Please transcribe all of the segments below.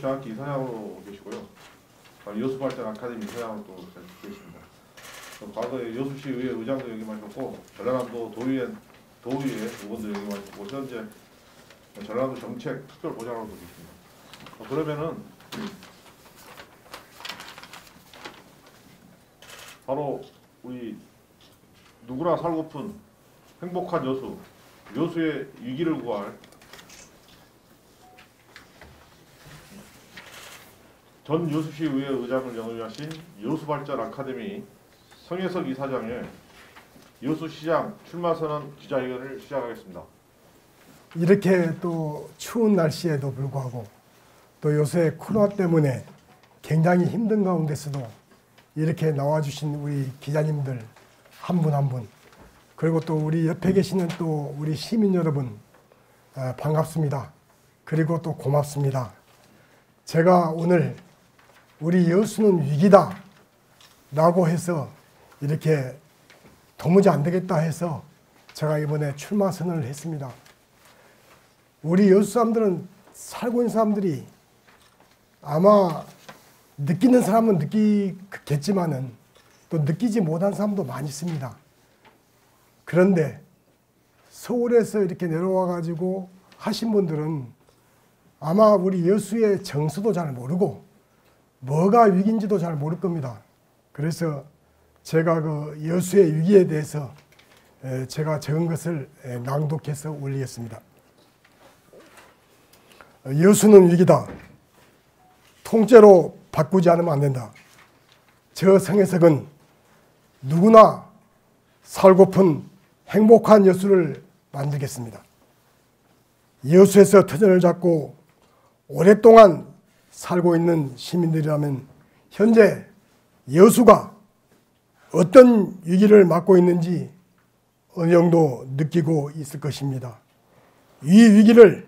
정확히 이사장으로 계시고요. 여수발전 아카데미 이사장으로 또 계십니다. 과거에 여수시 의회 의장도 역임하셨고 전라남도 도의회 의원도 역임하셨고 현재 전라남도 정책 특별보좌관으로 계십니다. 그러면은 바로 우리 누구나 살고픈 행복한 여수의 위기를 구할 전 여수시 의회 의장을 역임하신 여수발전 아카데미 성혜석 이사장의 여수시장 출마선언 기자회견을 시작하겠습니다. 이렇게 또 추운 날씨에도 불구하고 또 요새 코로나 때문에 굉장히 힘든 가운데서도 이렇게 나와주신 우리 기자님들 한 분 한 분, 그리고 또 우리 옆에 계시는 또 우리 시민 여러분 반갑습니다. 그리고 또 고맙습니다. 제가 오늘 우리 여수는 위기다 라고 해서 이렇게 도무지 안 되겠다 해서 제가 이번에 출마 선언을 했습니다. 우리 여수 사람들은, 살고 있는 사람들이 아마 느끼는 사람은 느끼겠지만은 또 느끼지 못한 사람도 많이 있습니다. 그런데 서울에서 이렇게 내려와 가지고 하신 분들은 아마 우리 여수의 정서도 잘 모르고 뭐가 위기인지도 잘 모를 겁니다. 그래서 제가 그 여수의 위기에 대해서 제가 적은 것을 낭독해서 올리겠습니다. 여수는 위기다. 통째로 바꾸지 않으면 안 된다. 저 성혜석은 누구나 살고픈 행복한 여수를 만들겠습니다. 여수에서 터전을 잡고 오랫동안 살고 있는 시민들이라면 현재 여수가 어떤 위기를 맞고 있는지 어느 정도 느끼고 있을 것입니다. 이 위기를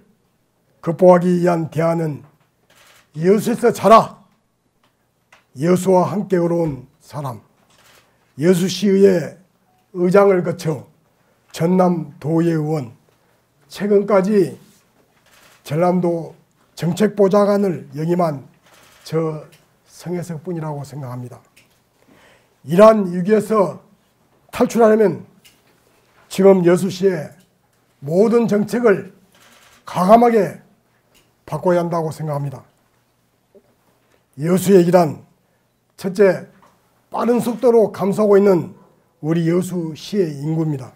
극복하기 위한 대안은 여수에서 자라 여수와 함께 걸어온 사람, 여수시의회 의장을 거쳐 전남도의회 의원, 최근까지 전남도 정책보좌관을 역임한 저 성혜석 뿐이라고 생각합니다. 이러한 위기에서 탈출하려면 지금 여수시의 모든 정책을 과감하게 바꿔야 한다고 생각합니다. 여수의 위기란 첫째, 빠른 속도로 감소하고 있는 우리 여수시의 인구입니다.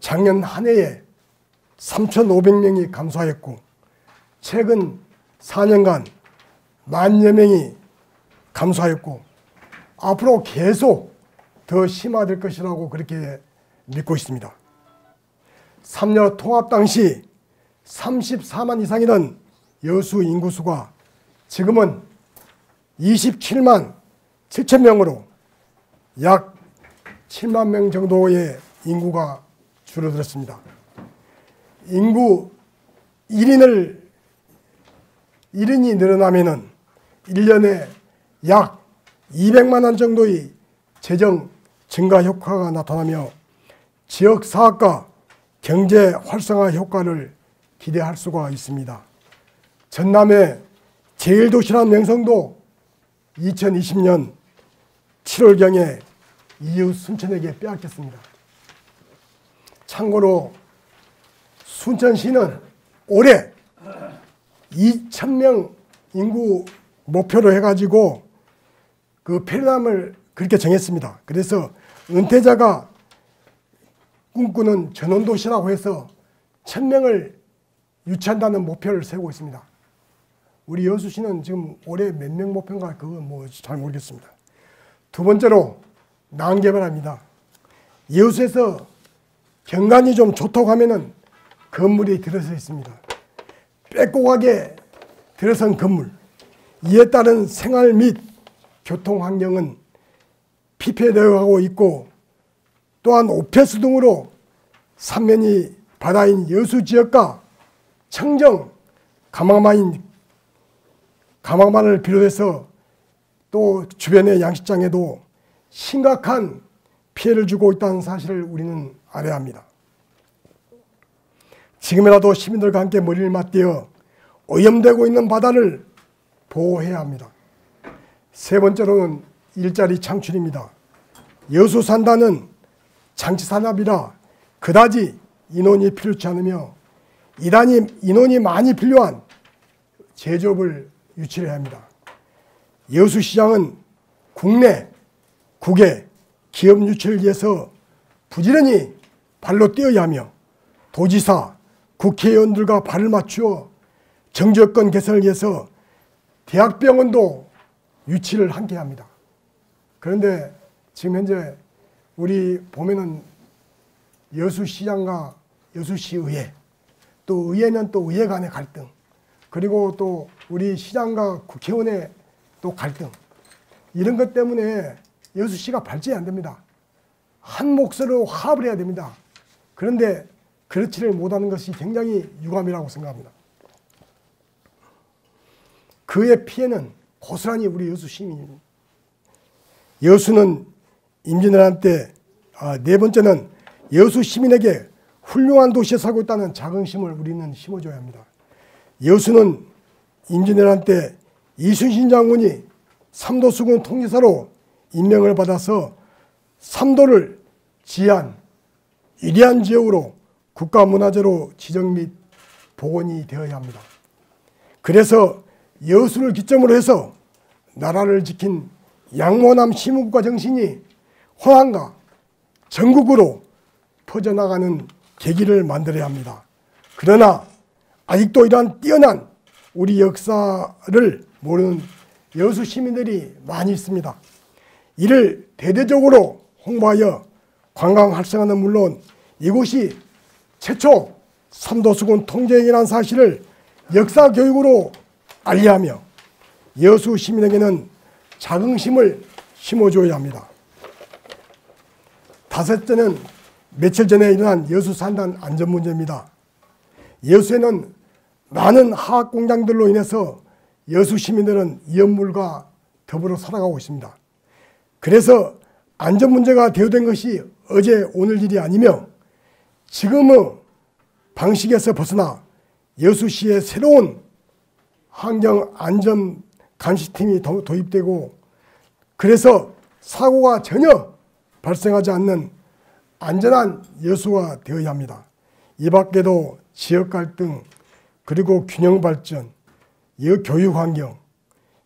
작년 한 해에 3,500명이 감소하였고 최근 4년간 10,000여 명이 감소하였고 앞으로 계속 더 심화될 것이라고 그렇게 믿고 있습니다. 3년 통합 당시 34만 이상이던 여수 인구수가 지금은 27만 7천 명으로 약 7만 명 정도의 인구가 줄어들었습니다. 인구 1인이 늘어나면은 1년에 약 200만 원 정도의 재정 증가 효과가 나타나며 지역 사업과 경제 활성화 효과를 기대할 수가 있습니다. 전남의 제1도시라는 명성도 2020년 7월경에 이웃 순천에게 빼앗겼습니다. 참고로 순천시는 올해 2,000명 인구 목표로 해가지고 그 페르담을 그렇게 정했습니다. 그래서 은퇴자가 꿈꾸는 전원도시라고 해서 1,000명을 유치한다는 목표를 세우고 있습니다. 우리 여수시는 지금 올해 몇 명 목표인가 그건 뭐 잘 모르겠습니다. 두 번째로 난개발합니다. 여수에서 경관이 좀 좋다고 하면은 건물이 들어서 있습니다. 빼곡하게 들어선 건물, 이에 따른 생활 및 교통 환경은 피폐되어 가고 있고 또한 오폐수 등으로 삼면이 바다인 여수 지역과 청정, 가망만을 비롯해서 또 주변의 양식장에도 심각한 피해를 주고 있다는 사실을 우리는 알아야 합니다. 지금이라도 시민들과 함께 머리를 맞대어 오염되고 있는 바다를 보호해야 합니다. 세 번째로는 일자리 창출입니다. 여수산단은 장치산업이라 그다지 인원이 필요치 않으며 인원이 많이 필요한 제조업을 유치해야 합니다. 여수시장은 국내, 국외, 기업 유치를 위해서 부지런히 발로 뛰어야 하며 도지사, 국회의원들과 발을 맞추어 정치여건 개선을 위해서 대학병원도 유치를 함께 합니다. 그런데 지금 현재 우리 보면은 여수시장과 여수시의회, 또 의회는 또 의회 간의 갈등, 그리고 또 우리 시장과 국회의원의 또 갈등, 이런 것 때문에 여수시가 발전이 안 됩니다. 한 몫으로 화합을 해야 됩니다. 그런데 그렇지를 못하는 것이 굉장히 유감이라고 생각합니다. 그의 피해는 고스란히 우리 여수 시민입니다. 여수는 임진왜란 네 번째는 여수 시민에게 훌륭한 도시에 살고 있다는 자긍심을 우리는 심어줘야 합니다. 여수는 임진왜란 때 이순신 장군이 삼도수군 통지사로 임명을 받아서 삼도를 지한 위대한 지역으로 국가문화재로 지정 및 복원이 되어야 합니다. 그래서 여수를 기점으로 해서 나라를 지킨 양모남 시민국가 정신이 호남과 전국으로 퍼져나가는 계기를 만들어야 합니다. 그러나 아직도 이러한 뛰어난 우리 역사를 모르는 여수 시민들이 많이 있습니다. 이를 대대적으로 홍보하여 관광 활성화는 물론 이곳이 최초 삼도수군 통제행위라는 사실을 역사 교육으로 알려하며 여수 시민에게는 자긍심을 심어줘야 합니다. 다섯째는 며칠 전에 일어난 여수 산단 안전 문제입니다. 여수에는 많은 화학 공장들로 인해서 여수 시민들은 위험물과 더불어 살아가고 있습니다. 그래서 안전 문제가 대두된 것이 어제 오늘 일이 아니며 지금의 방식에서 벗어나 여수시에 새로운 환경안전감시팀이 도입되고 그래서 사고가 전혀 발생하지 않는 안전한 여수가 되어야 합니다. 이 밖에도 지역 갈등, 그리고 균형 발전, 교육 환경,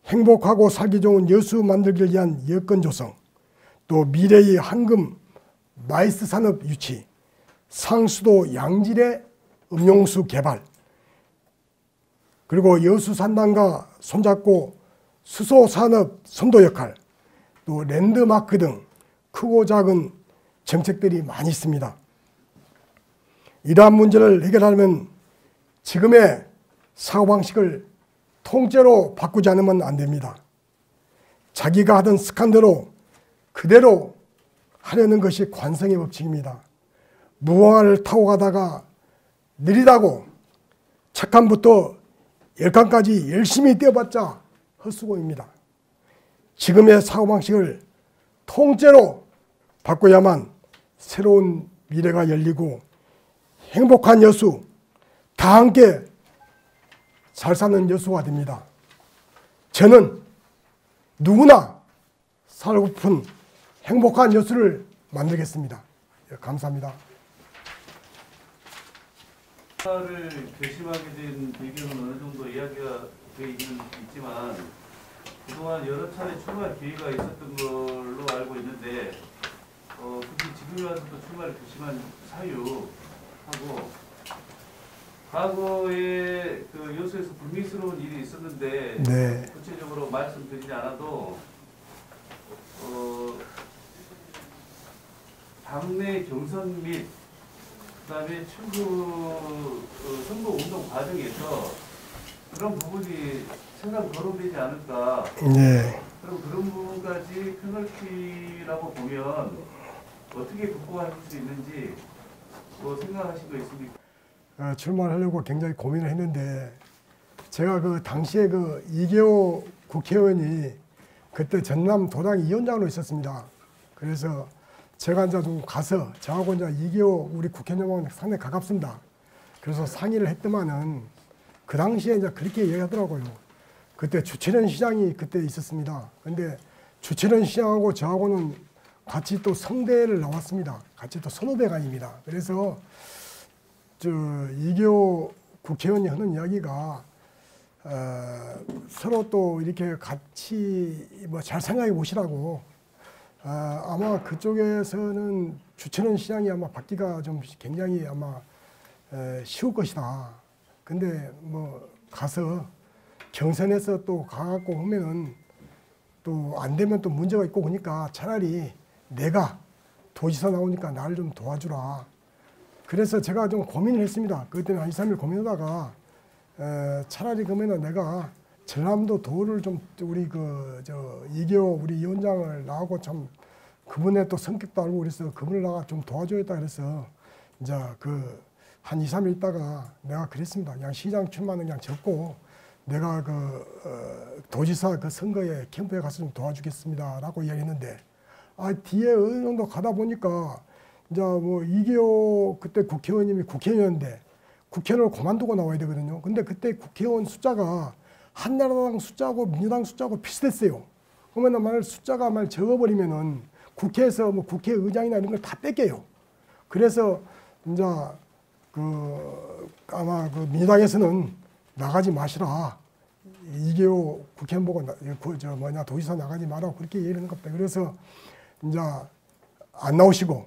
행복하고 살기 좋은 여수 만들기를 위한 여건 조성, 또 미래의 황금 마이스 산업 유치, 상수도 양질의 음용수 개발, 그리고 여수 산단과 손잡고 수소 산업 선도 역할, 또 랜드마크 등 크고 작은 정책들이 많이 있습니다. 이러한 문제를 해결하려면 지금의 사고방식을 통째로 바꾸지 않으면 안 됩니다. 자기가 하던 습관대로 그대로 하려는 것이 관성의 법칙입니다. 무궁화를 타고 가다가 느리다고 착칸부터 열칸까지 열심히 뛰어봤자 헛수고입니다. 지금의 사고방식을 통째로 바꿔야만 새로운 미래가 열리고 행복한 여수, 다 함께 잘 사는 여수가 됩니다. 저는 누구나 살고픈 행복한 여수를 만들겠습니다. 감사합니다. 를 결심하게 된 배경은 어느 정도 이야기가 되어 있지만 그동안 여러 차례 출마 기회가 있었던 걸로 알고 있는데 특히 지금에 와서 또 출마를 결심한 사유하고 과거에 그 여수에서 불미스러운 일이 있었는데 네. 구체적으로 말씀드리지 않아도 당내 경선 및 그다음에 선거 운동 과정에서 그런 부분이 생각 거론되지 않을까. 네. 그럼 그런 부분까지 페널티라고 보면 어떻게 극복할 수 있는지 생각하신 거 있습니까? 출마를 하려고 굉장히 고민을 했는데 제가 그 당시에 그 이계호 국회의원이 그때 전남 도당 위원장으로 있었습니다. 그래서 제가 이제 좀 가서 저하고 이제 이계호 우리 국회의원하고 상당히 가깝습니다. 그래서 상의를 했더만은 그 당시에 이제 그렇게 얘기하더라고요. 그때 주철현 시장이 그때 있었습니다. 근데 주철현 시장하고 저하고는 같이 또 성대를 나왔습니다. 같이 또 선후배간입니다. 그래서 이교 국회의원이 하는 이야기가 서로 또 이렇게 같이 뭐 잘 생각해 보시라고 아마 그쪽에서는 주철현 시장이 아마 받기가 좀 굉장히 아마 쉬울 것이다. 근데 뭐 가서 경선에서 또 가갖고 하면은 또 안 되면 또 문제가 있고 그러니까 차라리 내가 도지사 나오니까 나를 좀 도와주라. 그래서 제가 좀 고민을 했습니다. 그때는 한 2, 3일 고민하다가 차라리 그러면은 내가 전남도 도를 좀 우리 이교 우리 위원장을 나하고 참 그분의 또 성격도 알고 그래서 그분을 나가 좀 도와줘야겠다 그래서 이제 한 2, 3일 있다가 내가 그랬습니다. 그냥 시장 출마는 그냥 접고 내가 도지사 선거에 캠프에 가서 좀 도와주겠습니다 라고 이야기했는데 뒤에 어느 정도 가다 보니까 이제 뭐 이교 그때 국회의원님이 국회의원인데 국회의원을 그만두고 나와야 되거든요. 근데 그때 국회의원 숫자가 한나라당 숫자하고 민주당 숫자하고 비슷했어요. 그러면 만약 숫자가 적어버리면은 국회에서 뭐 국회의장이나 이런 걸 다 뺏겨요. 그래서 이제 아마 민주당에서는 나가지 마시라. 이교 국회의원 보고 도지사 나가지 마라고 그렇게 얘기하는 겁니다. 그래서 이제 안 나오시고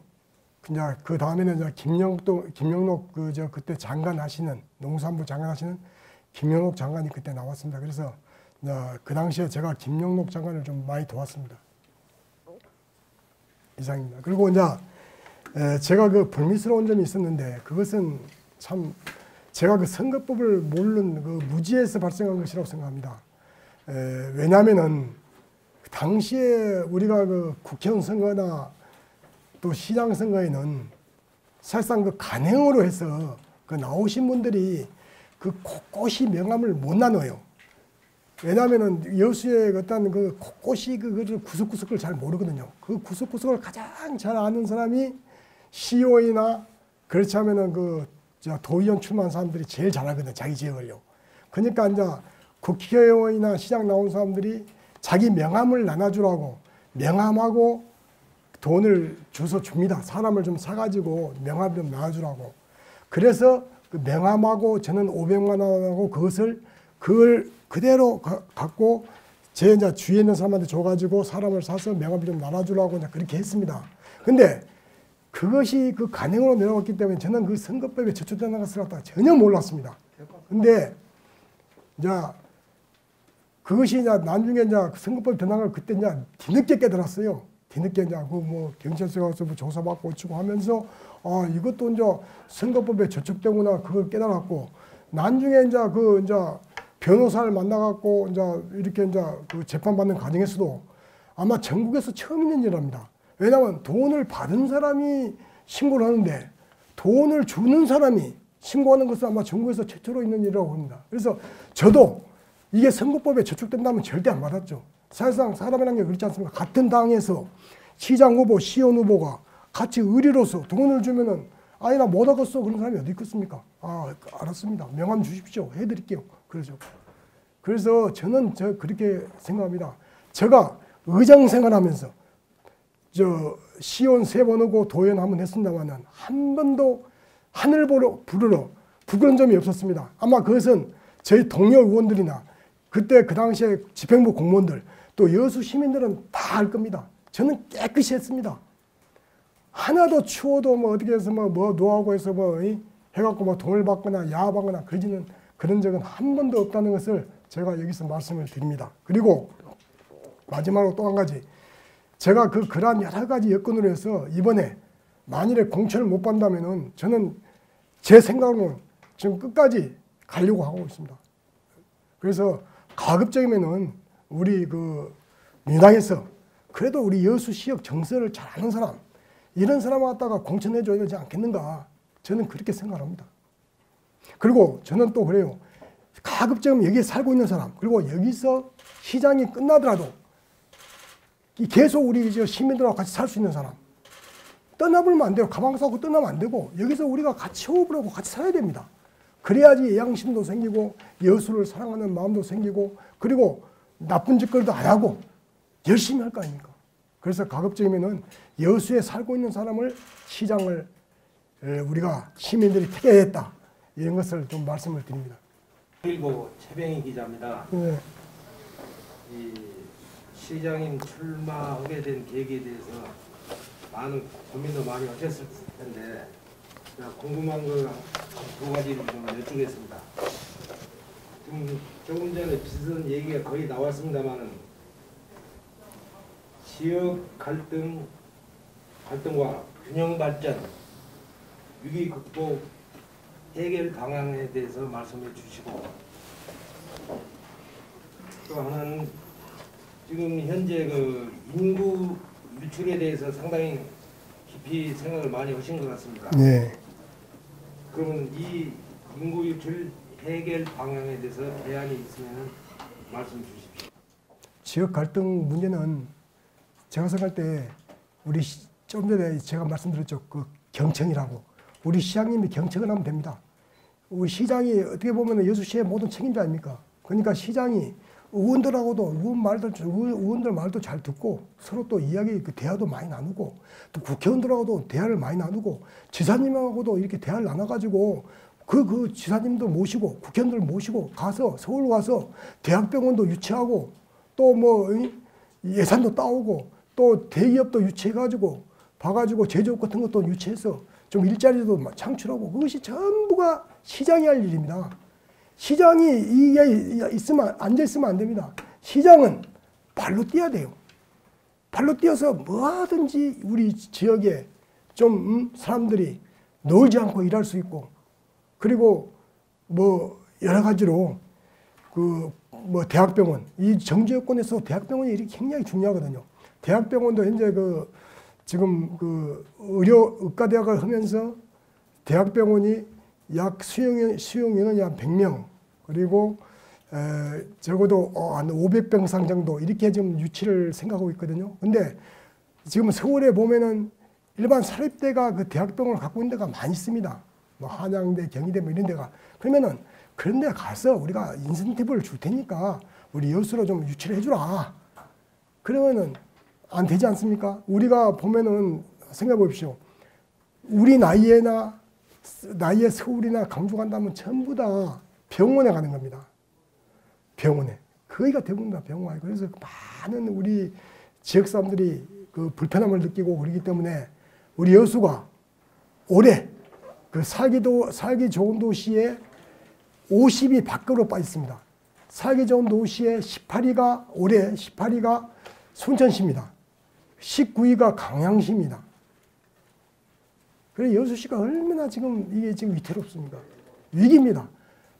이제 그 다음에는 이제 김영록 그때 장관 하시는 농수산부 장관 하시는 김영록 장관이 그때 나왔습니다. 그래서 이제 그 당시에 제가 김영록 장관을 좀 많이 도왔습니다. 이상입니다. 그리고 이제 제가 불미스러운 점이 있었는데 그것은 참 제가 선거법을 모르는 무지에서 발생한 것이라고 생각합니다. 왜냐하면은 당시에 우리가 국회의원 선거나 또 시장 선거에는 사실상 간행으로 해서 나오신 분들이 곳곳이 명함을 못 나눠요. 왜냐하면은 여수의 어떤 곳곳이 구석구석을 잘 모르거든요. 그 구석구석을 가장 잘 아는 사람이 CEO이나 그렇지 않으면은 도의원 출마한 사람들이 제일 잘 알거든요. 자기 지역을요. 그러니까 이제 국회의원이나 시장 나온 사람들이 자기 명함을 나눠주라고 명함하고 돈을 줘서 줍니다. 사람을 좀 사가지고 명함 좀 나눠주라고. 그래서 명함하고 저는 500만 원하고 그걸 그대로 갖고 제 이제 주위에 있는 사람한테 줘가지고 사람을 사서 명함을 좀 나눠주라고 이제 그렇게 했습니다. 근데 그것이 간행으로 내려왔기 때문에 저는 선거법에 저촉되는 것을 갖다가 전혀 몰랐습니다. 근데 이제 그것이 이제 나중에 이제 선거법이 변한 걸 그때 이제 뒤늦게 깨달았어요. 뒤늦게 이제 경찰서 가서 조사받고 어쩌고 하면서 이것도 이제 선거법에 저촉되구나 그걸 깨달았고 나중에 이제 변호사를 만나갖고 이제 이렇게 이제 재판받는 과정에서도 아마 전국에서 처음 있는 일입니다. 왜냐하면 돈을 받은 사람이 신고를 하는데 돈을 주는 사람이 신고하는 것은 아마 전국에서 최초로 있는 일이라고 합니다. 그래서 저도 이게 선거법에 저촉된다면 절대 안 받았죠. 사실상 사람이라는 게 그렇지 않습니까? 같은 당에서 시장 후보, 시의원 후보가 같이 의리로서 돈을 주면은 나 못 하겠어 그런 사람이 어디 있겠습니까? 알았습니다. 명함 주십시오. 해드릴게요. 그러죠. 그래서 저는 그렇게 생각합니다. 제가 의정 생활하면서 시의원 3번 하고 도의원 한 번 했습니다만은 한 번도 하늘 부르러 부끄러운 점이 없었습니다. 아마 그것은 저희 동료 의원들이나 그때 그 당시에 집행부 공무원들 또 여수 시민들은 다 알 겁니다. 저는 깨끗이 했습니다. 하나도 추워도 어떻게 해서 노하고 해서 해갖고 돈을 받거나 야합하거나 그런 적은 한 번도 없다는 것을 제가 여기서 말씀을 드립니다. 그리고 마지막으로 또 한 가지. 제가 그러한 여러 가지 여건으로 해서 이번에 만일에 공천을 못 받는다면은 저는 제 생각으로는 지금 끝까지 가려고 하고 있습니다. 그래서 가급적이면은 우리 민주당에서 그래도 우리 여수 지역 정서를 잘 아는 사람 이런 사람을 갖다가 공천해줘야 되지 않겠는가 저는 그렇게 생각합니다. 그리고 저는 또 그래요. 가급적 여기에 살고 있는 사람 그리고 여기서 시장이 끝나더라도 계속 우리 시민들하고 같이 살 수 있는 사람 떠나버리면 안 돼요. 가방 싸고 떠나면 안 되고 여기서 우리가 같이 호흡을 하고 같이 살아야 됩니다. 그래야지 양심도 생기고 여수를 사랑하는 마음도 생기고 그리고 나쁜 짓거리도 안 하고 열심히 할 거 아닙니까? 그래서 가급적이면은 여수에 살고 있는 사람을 시장을 우리가 시민들이 택해야겠다 이런 것을 좀 말씀을 드립니다. 그리고 최병희 기자입니다. 네. 이 시장님 출마하게 된 계기에 대해서 많은 고민도 많이 하셨을 텐데 제가 궁금한 거 두 가지를 좀 여쭙겠습니다. 지금 조금 전에 비슷한 얘기가 거의 나왔습니다만은 지역 갈등과 균형 발전, 위기 극복, 해결 방향에 대해서 말씀해 주시고 또 하나는 지금 현재 그 인구 유출에 대해서 상당히 깊이 생각을 많이 하신 것 같습니다. 네. 그러면 이 인구 유출 해결 방향에 대해서 대안이 있으면 말씀 주십시오. 지역 갈등 문제는 제가 생각할 때 우리 좀 전에 제가 말씀드렸죠. 그 경청이라고. 우리 시장님이 경청을 하면 됩니다. 우리 시장이 어떻게 보면 여수시의 모든 책임자 아닙니까? 그러니까 시장이 의원들하고도 의원들 말도 잘 듣고 서로 또 이야기 그 대화도 많이 나누고 또 국회의원들하고도 대화를 많이 나누고 지사님하고도 이렇게 대화를 나눠가지고 그 지사님도 모시고 국회의원들 모시고 가서 서울 와서 대학병원도 유치하고 또 뭐 예산도 따오고 또 대기업도 유치해가지고 봐가지고 제조업 같은 것도 유치해서 좀 일자리도 창출하고 그것이 전부가 시장이 할 일입니다. 시장이 이게 앉아 있으면 안 됩니다. 시장은 발로 뛰어야 돼요. 발로 뛰어서 뭐하든지 우리 지역에 좀 사람들이 놀지 않고 일할 수 있고 그리고 뭐 여러 가지로 그 뭐 대학병원 이 정주 여건에서 대학병원이 이렇게 굉장히 중요하거든요. 대학병원도 현재 그 지금 그 의과대학을 하면서 대학병원이 약 수용 인원이 한 100명 그리고 적어도 한 500병상 정도 이렇게 지금 유치를 생각하고 있거든요. 근데 지금 서울에 보면은 일반 사립대가 그 대학병원을 갖고 있는 데가 많이 있습니다. 뭐 한양대, 경희대 뭐 이런 데가. 그러면은 그런 데 가서 우리가 인센티브를 줄 테니까 우리 여수로 좀 유치를 해주라. 그러면은 안 되지 않습니까? 우리가 보면은 생각해 보십시오. 우리 나이에 서울이나 강주 간다면 전부 다 병원에 가는 겁니다. 병원에. 거기가 대부분 다 병원. 그래서 많은 우리 지역 사람들이 그 불편함을 느끼고 그러기 때문에 우리 여수가 올해 그 살기 좋은 도시에 50위 밖으로 빠졌습니다. 살기 좋은 도시에 18위가 올해 18위가 순천시입니다. 19위가 강양시입니다. 그래서 여수시가 얼마나 지금 이게 지금 위태롭습니까? 위기입니다.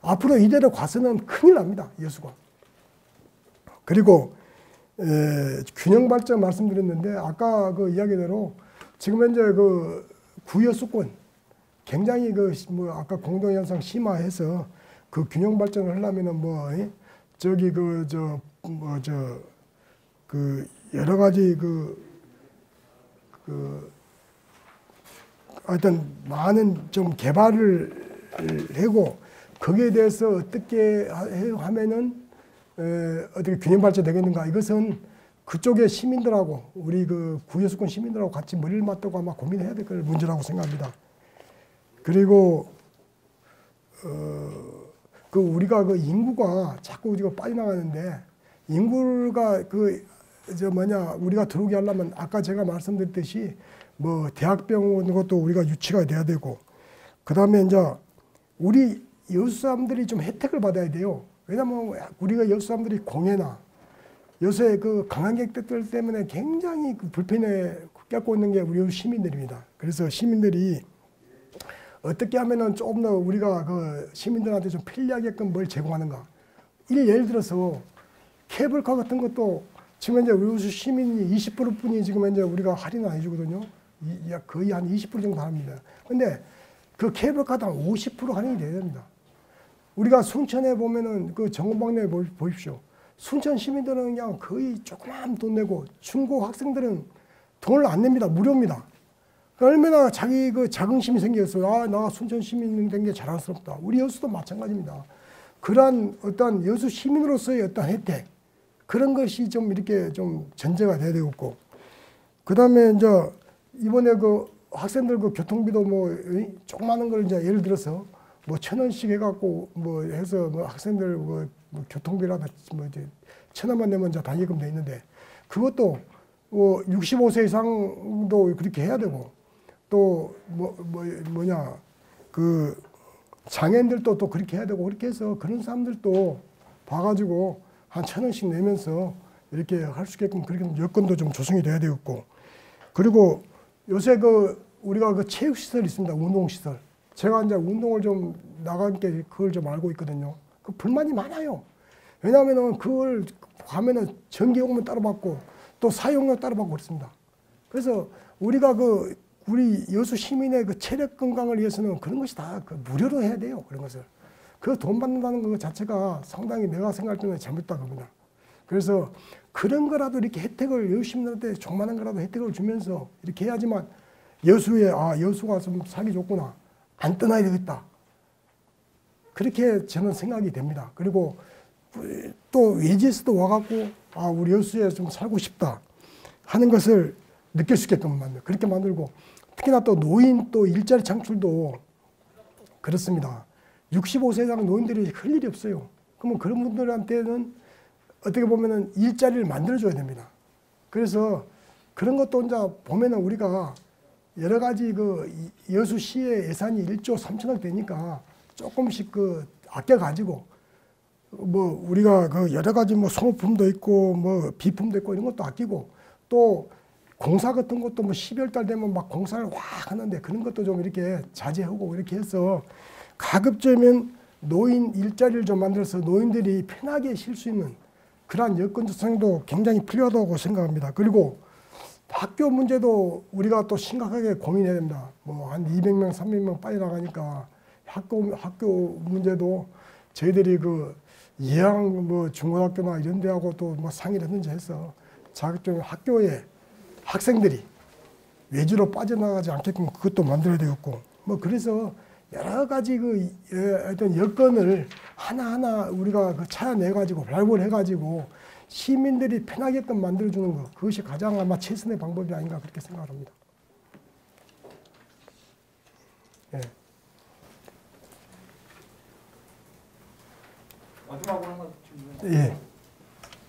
앞으로 이대로 가서는 큰일 납니다. 여수가. 그리고 균형 발전 말씀드렸는데 아까 그 이야기대로 지금 현재 그 구여수권 굉장히 그 뭐 아까 공동 현상 심화해서 그 균형 발전을 하려면은 뭐 저기 그 여러 가지 하여튼 많은 좀 개발을 하고 거기에 대해서 어떻게 하면은 어떻게 균형 발전 되겠는가 이것은 그쪽의 시민들하고 우리 그 구여수권 시민들하고 같이 머리를 맞대고 아마 고민해야 될 문제라고 생각합니다. 그리고 그 우리가 그 인구가 자꾸 우리가 빠져나가는데 인구가 우리가 들어오게 하려면 아까 제가 말씀드렸듯이 뭐 대학병원 것도 우리가 유치가 돼야 되고 그다음에 이제 우리 여수 사람들이 좀 혜택을 받아야 돼요. 왜냐면 우리가 여수 사람들이 공해나 요새 그 관광객들 때문에 굉장히 그 불편에 겪고 있는 게 우리 여수 시민들입니다. 그래서 시민들이 어떻게 하면은 조금 더 우리가 그 시민들한테 좀 편리하게끔 뭘 제공하는가. 예를 들어서 케이블카 같은 것도 지금 현재 우리 여수 시민이 20%뿐이 지금 현재 우리가 할인을 해주거든요. 거의 한 20% 정도 합니다. 근데 그 케이블카도 한 50% 할인이 돼야 됩니다. 우리가 순천에 보면은 그 정원방내 보십시오. 순천 시민들은 그냥 거의 조그만 돈 내고 중고 학생들은 돈을 안 냅니다. 무료입니다. 얼마나 자기 그 자긍심이 생겼어요. 아, 나 순천 시민 된 게 자랑스럽다. 우리 여수도 마찬가지입니다. 그러한 어떤 여수 시민으로서의 어떤 혜택, 그런 것이 좀 이렇게 좀 전제가 돼야 되겠고, 그 다음에 이제 이번에 그 학생들 그 교통비도 뭐 조그마한 걸 이제 예를 들어서 뭐 1,000원씩 해갖고 뭐 해서 뭐 학생들 뭐 교통비라도 뭐 이제 1,000원만 내면 이제 단위금 돼 있는데, 그것도 뭐 65세 이상도 그렇게 해야 되고, 또 뭐냐 그 장애인들도 또 그렇게 해야 되고, 그렇게 해서 그런 사람들도 봐가지고 한 1,000원씩 내면서 이렇게 할 수 있게끔 그렇게 여건도 좀 조성이 돼야 되겠고, 그리고 요새 그 우리가 그 체육시설이 있습니다. 운동시설. 제가 이제 운동을 좀 나가니까 그걸 좀 알고 있거든요. 그 불만이 많아요. 왜냐하면은 그걸 가면은 전기요금을 따로 받고 또 사용료 따로 받고 그렇습니다. 그래서 우리가 그 우리 여수 시민의 그 체력 건강을 위해서는 그런 것이 다 그 무료로 해야 돼요. 그런 것을. 그 돈 받는다는 것 자체가 상당히 내가 생각할 때는 잘못됐다고 봅니다. 그래서 그런 거라도 이렇게 혜택을 여수 시민들한테 조그마한 거라도 혜택을 주면서 이렇게 해야지만 여수에 아 여수가 좀 살기 좋구나, 안 떠나야 되겠다, 그렇게 저는 생각이 됩니다. 그리고 또 외지에서도 와갖고 아 우리 여수에 좀 살고 싶다 하는 것을 느낄 수 있게끔 만들고, 그렇게 만들고, 특히나 또 노인 또 일자리 창출도 그렇습니다. 65세 이상 노인들이 할 일이 없어요. 그러면 그런 분들한테는 어떻게 보면은 일자리를 만들어줘야 됩니다. 그래서 그런 것도 이제 보면은 우리가 여러 가지 그 여수시의 예산이 1조 3천억 되니까 조금씩 그 아껴가지고 뭐 우리가 그 여러 가지 뭐 소모품도 있고 뭐 비품도 있고 이런 것도 아끼고, 또 공사 같은 것도 뭐 12월 달 되면 막 공사를 확 하는데 그런 것도 좀 이렇게 자제하고 이렇게 해서 가급적이면 노인 일자리를 좀 만들어서 노인들이 편하게 쉴 수 있는 그러한 여건 조성도 굉장히 필요하다고 생각합니다. 그리고 학교 문제도 우리가 또 심각하게 고민해야 됩니다. 뭐 한 200명, 300명 빠져나가니까 학교 문제도 저희들이 그 예양 뭐 중고등학교나 이런 데하고 또 뭐 상의를 했는지 해서 자격증 학교에 학생들이 외주로 빠져나가지 않게끔 그것도 만들어야 되겠고, 뭐 그래서 여러 가지 그 어떤 여건을 하나하나 우리가 그 찾아내가지고 발굴해가지고 시민들이 편하게끔 만들어주는 것, 그것이 가장 아마 최선의 방법이 아닌가 그렇게 생각합니다. 예. 마지막으로 하나 질문. 예.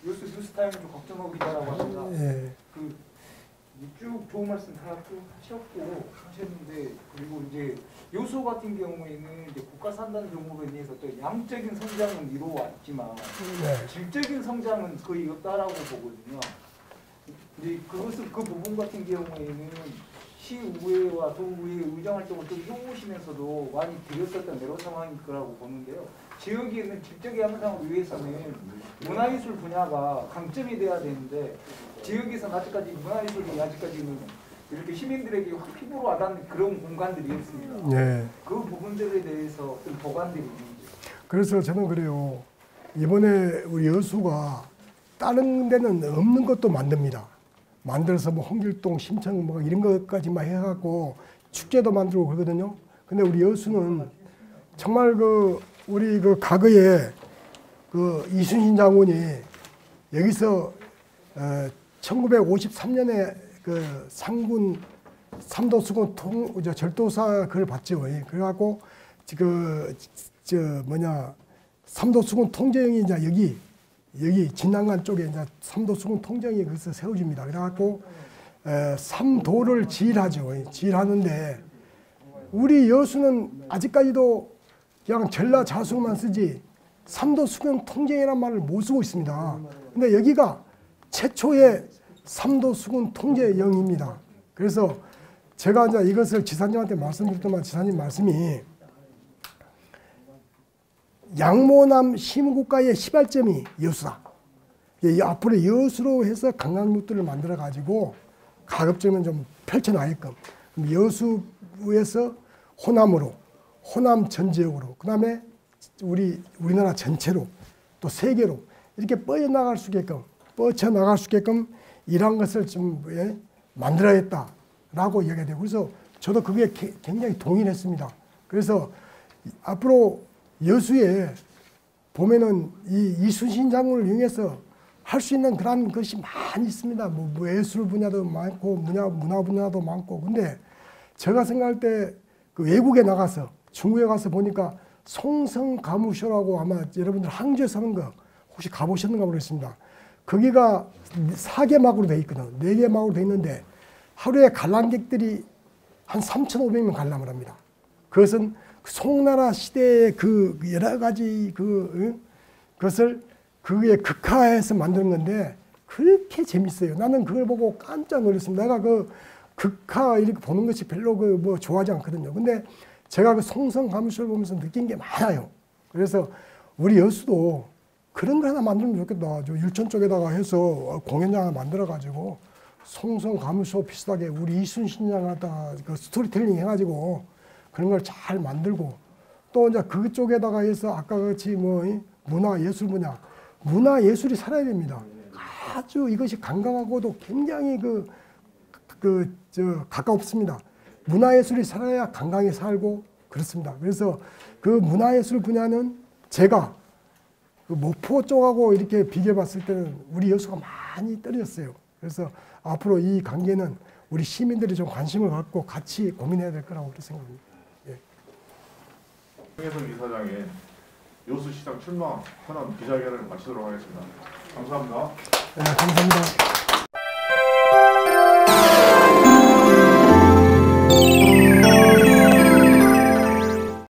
뉴스 타임즈 걱정하고 기자라고 합니다. 예. 쭉 좋은 말씀 다 쭉 하셨는데, 그리고 이제 여수 같은 경우에는 이제 국가 산단종으로 인해서 또 양적인 성장은 이루어왔지만 네. 질적인 성장은 거의 없다라고 보거든요. 이제 그것은 그 부분 같은 경우에는 시의회와 도의회 의정 활동을 좀 해오시면서도 많이 드렸었던 여러 상황일 거라고 보는데요. 지역에 있는 질적인 향상을 위해서는 문화예술 분야가 강점이 돼야 되는데, 지역에서는 아직까지 문화예술이 아직까지는 이렇게 시민들에게 확 피부로 와닿는 그런 공간들이 없습니다. 예. 그 부분들에 대해서 좀 보관들이 있는지. 그래서 저는 그래요. 이번에 우리 여수가 다른 데는 없는 것도 만듭니다. 만들어서 뭐 홍길동, 심청 뭐 이런 것까지만 해갖고 축제도 만들고 그러거든요. 근데 우리 여수는 정말 그 우리 그 과거에 그 이순신 장군이 여기서 1953년에 그 상군 삼도수군 절도사 그걸 봤죠. 그래갖고 삼도수군 통제영이 이제 여기 진난간 쪽에 이제 삼도수군 통제영이 거기서 세워집니다. 그래갖고 삼도를 지휘하죠. 지휘하는데 우리 여수는 아직까지도 그냥 전라자수만 쓰지 삼도수군 통제영이라는 말을 못 쓰고 있습니다. 근데 여기가 최초의 삼도수군 통제영입니다. 그래서 제가 이제 이것을 지사님한테 말씀드렸더만 지사님 말씀이 양모남 시민국가의 시발점이 여수다. 앞으로 여수로 해서 관광루트를 만들어 가지고 가급적이면 좀 펼쳐나게끔 여수에서 호남으로, 호남 전 지역으로, 그 다음에 우리나라 전체로 또 세계로 이렇게 뻗쳐나갈 수 있게끔 이러한 것을 좀 만들어야겠다. 라고 이야기가 되고, 그래서 저도 그게 굉장히 동의했습니다. 그래서 앞으로 여수에 보면은 이 이순신 장군을 이용해서 할 수 있는 그런 것이 많이 있습니다. 뭐 예술 분야도 많고 문화 분야도 많고. 근데 제가 생각할 때 그 외국에 나가서 중국에 가서 보니까 송성가무쇼라고 아마 여러분들 항저에 사는 거 혹시 가보셨는가 모르겠습니다. 거기가 4개막으로 돼 있거든. 4개막으로 돼 있는데 하루에 관람객들이 한 3,500명 관람을 합니다. 그것은 송나라 시대의 그 여러 가지 그것을 그게 극화해서 만드는 건데 그렇게 재밌어요. 나는 그걸 보고 깜짝 놀랐습니다. 내가 그 극화 이렇게 보는 것이 별로 그 뭐 좋아하지 않거든요. 근데 제가 그 송성가무쇼를 보면서 느낀 게 많아요. 그래서 우리 여수도 그런 거 하나 만들면 좋겠다. 저 율천 쪽에다가 해서 공연장 하나 만들어가지고 송성가무쇼 비슷하게 우리 이순신 장한테 그 스토리텔링 해가지고 그런 걸 잘 만들고 또 이제 그쪽에다가 해서 아까 같이 뭐 문화 예술 분야 문화 예술이 살아야 됩니다. 아주 이것이 관광하고도 굉장히 가깝습니다. 문화 예술이 살아야 관광이 살고 그렇습니다. 그래서 그 문화 예술 분야는 제가 그 목포 쪽하고 이렇게 비교해 봤을 때는 우리 여수가 많이 떨어졌어요. 그래서 앞으로 이 관계는 우리 시민들이 좀 관심을 갖고 같이 고민해야 될 거라고 그렇게 생각합니다. 예. 홍혜성 이사장의 여수시장 출마 현안 기자회견을 마치도록 하겠습니다. 감사합니다. 네, 감사합니다.